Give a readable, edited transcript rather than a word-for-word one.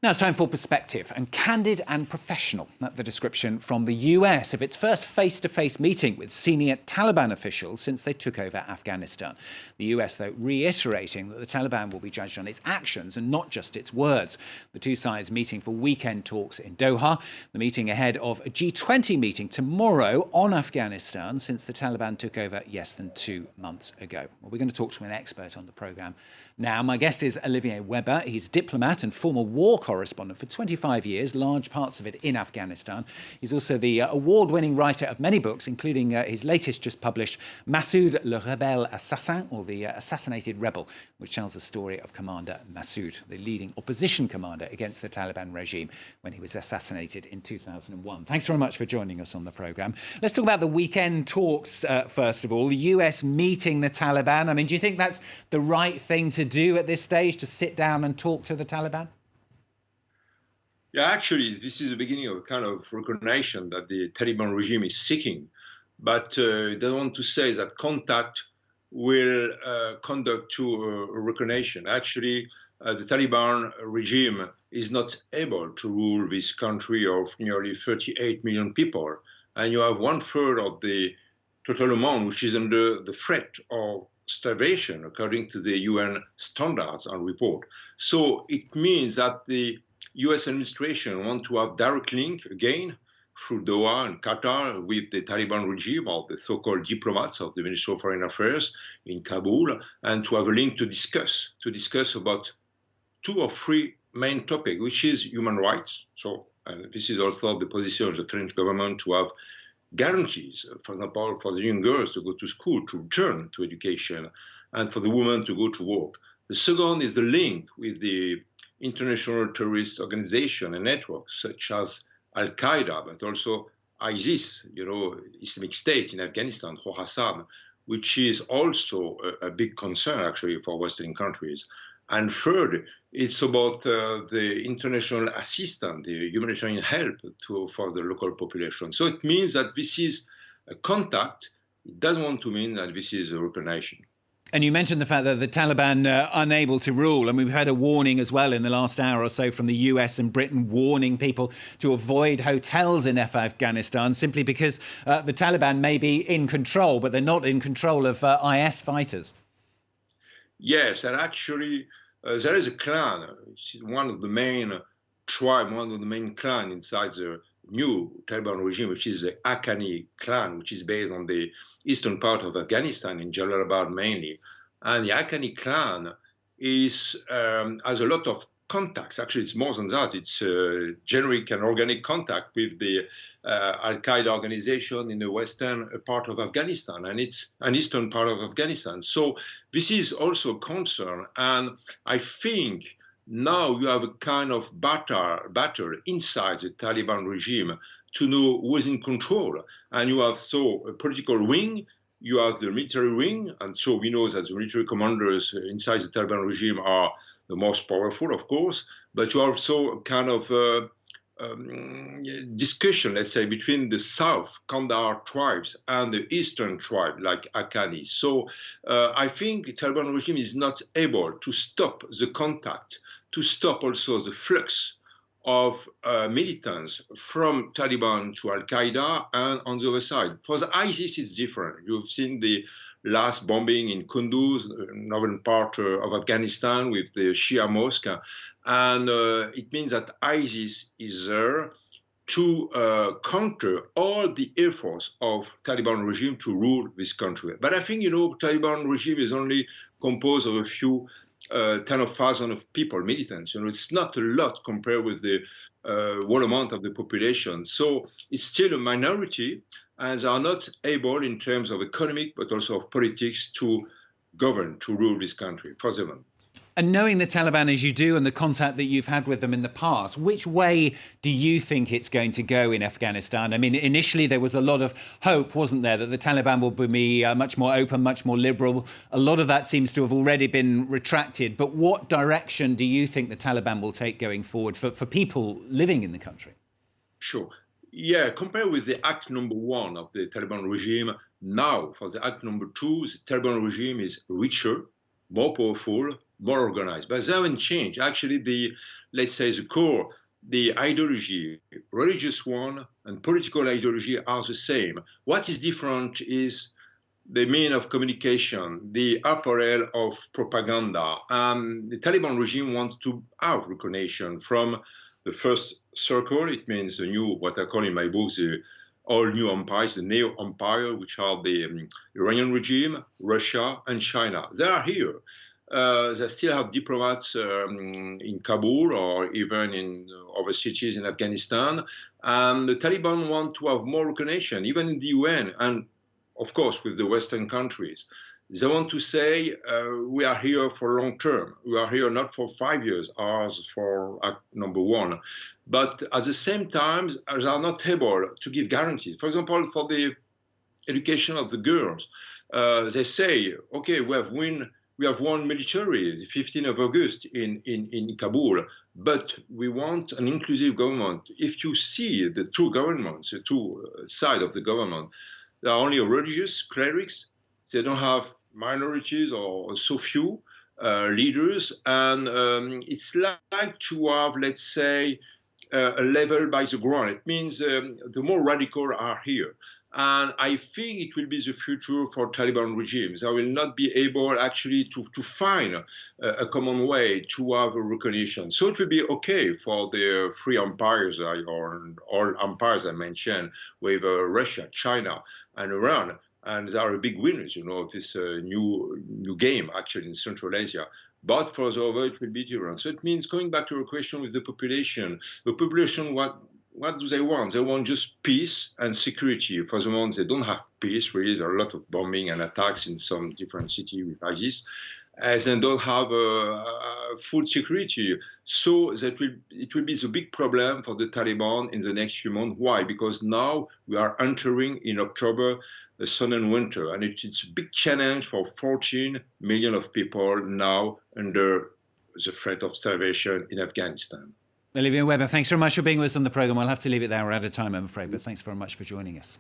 Now it's time for Perspective, and candid and professional. That's the description from the US of its first face-to-face meeting with senior Taliban officials since they took over Afghanistan. The US, though, reiterating that the Taliban will be judged on its actions and not just its words. The two sides meeting for weekend talks in Doha. The meeting ahead of a G20 meeting tomorrow on Afghanistan since the Taliban took over less than 2 months ago. Well, we're going to talk to an expert on the programme now. My guest is Olivier Weber. He's a diplomat and former war correspondent for 25 years, large parts of it in Afghanistan. He's also the award-winning writer of many books, including his latest just published, Massoud le Rebelle Assassin, or the Assassinated Rebel, which tells the story of Commander Massoud, the leading opposition commander against the Taliban regime when he was assassinated in 2001. Thanks very much for joining us on the programme. Let's talk about the weekend talks, first of all. The US meeting the Taliban. I mean, do you think that's the right thing to do at this stage, to sit down and talk to the Taliban? Yeah, actually, this is the beginning of a kind of recognition that the Taliban regime is seeking. But it doesn't want to say that contact will conduct to a recognition. Actually, the Taliban regime is not able to rule this country of nearly 38 million people. And you have 1/3 of the total amount which is under the threat of starvation, according to the UN standards and report. So it means that the US administration want to have direct link again through Doha and Qatar with the Taliban regime, or the so-called diplomats of the Ministry of Foreign Affairs in Kabul, and to have a link to discuss about 2 or 3 main topics, which is human rights. So this is also the position of the French government, to have guarantees, for example, for the young girls to go to school, to return to education, and for the women to go to work. The second is the link with the international terrorist organization and networks such as Al-Qaeda, but also ISIS, Islamic State in Afghanistan, Khorasan, which is also a big concern actually for Western countries. And third, it's about the international assistance, the humanitarian help for the local population. So it means that this is a contact. It doesn't want to mean that this is a recognition. And you mentioned the fact that the Taliban are unable to rule. And we've had a warning as well in the last hour or so from the US and Britain warning people to avoid hotels in Afghanistan simply because the Taliban may be in control, but they're not in control of IS fighters. Yes, and actually there is a clan, one of the main tribe, one of the main clan inside the new Taliban regime, which is the Haqqani clan, which is based on the eastern part of Afghanistan, in Jalalabad mainly. And the Haqqani clan has a lot of contacts. Actually, it's more than that. It's generic and organic contact with the Al-Qaeda organization in the western part of Afghanistan, and it's an eastern part of Afghanistan. So this is also a concern. And I think now you have a kind of battle inside the Taliban regime to know who is in control. And you have a political wing, you have the military wing, and so we know that the military commanders inside the Taliban regime are the most powerful, of course, but you also kind of discussion, let's say, between the South Kandahar tribes and the Eastern tribe, like Haqqani. So I think the Taliban regime is not able to stop the contact, to stop also the flux of militants from Taliban to Al-Qaeda, and on the other side. For the ISIS, it's different. You've seen the last bombing in Kunduz, northern part of Afghanistan, with the Shia mosque. And it means that ISIS is there to counter all the efforts of Taliban regime to rule this country. But I think, Taliban regime is only composed of a few 10,000 of people, militants. It's not a lot compared with the whole amount of the population. So it's still a minority, and they are not able, in terms of economic but also of politics, to govern, to rule this country for them. And knowing the Taliban as you do and the contact that you've had with them in the past, which way do you think it's going to go in Afghanistan? I mean, initially there was a lot of hope, wasn't there, that the Taliban will be much more open, much more liberal. A lot of that seems to have already been retracted. But what direction do you think the Taliban will take going forward for people living in the country? Sure. Yeah, compared with the act number 1 of the Taliban regime, now for the act number 2, the Taliban regime is richer, more powerful, more organized, but they haven't changed. Actually, let's say the core, the ideology, religious one and political ideology are the same. What is different is the mean of communication, the apparel of propaganda. The Taliban regime wants to have recognition from the first circle. It means the new, what I call in my book, the all new empires, the neo-empire, which are the Iranian regime, Russia, and China. They are here. They still have diplomats in Kabul or even in other cities in Afghanistan. And the Taliban want to have more recognition, even in the UN, and of course, with the Western countries. They want to say, we are here for long term. We are here not for 5 years, as for Act number 1. But at the same time, they are not able to give guarantees. For example, for the education of the girls, they say, okay, we have won militarily the 15th of August in Kabul, but we want an inclusive government. If you see the two governments, the two sides of the government, there are only religious clerics. They don't have minorities or so few leaders. And it's like to have, let's say, a level by the ground. It means the more radical are here. And I think it will be the future for Taliban regimes. They will not be able actually to find a common way to have a recognition. So it will be okay for the three empires or all empires I mentioned with Russia, China, and Iran. And they are big winners, of this new game actually in Central Asia. But for the other, it will be different. So it means going back to your question with the population, what do they want? They want just peace and security. For the moment, they don't have peace, really. There are a lot of bombing and attacks in some different cities with ISIS, as they don't have food security. So it will be the big problem for the Taliban in the next few months. Why? Because now we are entering in October the southern winter, and it's a big challenge for 14 million of people now under the threat of starvation in Afghanistan. Olivier Weber, thanks very much for being with us on the programme. We'll have to leave it there. We're out of time, I'm afraid, but thanks very much for joining us.